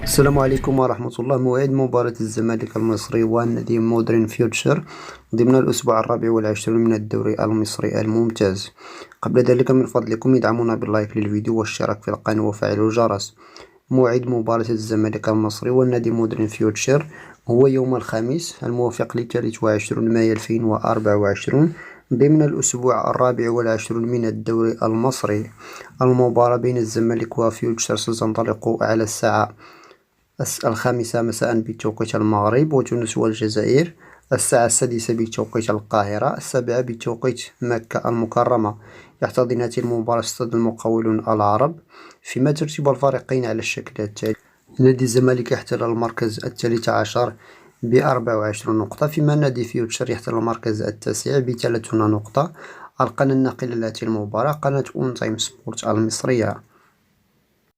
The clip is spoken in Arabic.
السلام عليكم ورحمة الله. موعد مباراة الزمالك المصري والنادي مودرن فيوتشر ضمن الأسبوع الرابع والعشرون من الدوري المصري الممتاز. قبل ذلك من فضلكم ادعمونا باللايك للفيديو والاشتراك في القناة وفعل الجرس. موعد مباراة الزمالك المصري والنادي مودرن فيوتشر هو يوم الخميس الموافق لثالث وعشرون مايو 2024 ضمن الأسبوع الرابع والعشرون من الدوري المصري. المباراة بين الزمالك وفيوتشر ستنطلق على الساعة 5 مساء بتوقيت المغرب وتونس والجزائر، 6 بتوقيت القاهرة، 7 بتوقيت مكة المكرمة. يحتضن هذه المباراة استاد المقاولون العرب. فيما ترتيب الفريقين على الشكل التالي: نادي الزمالك يحتل المركز الثالث عشر ب24 نقطة، فيما نادي فيوتشر يحتل المركز التاسع ب30 نقطة. القناة الناقلة لهذه المباراة قناة أون تايم سبورت المصرية.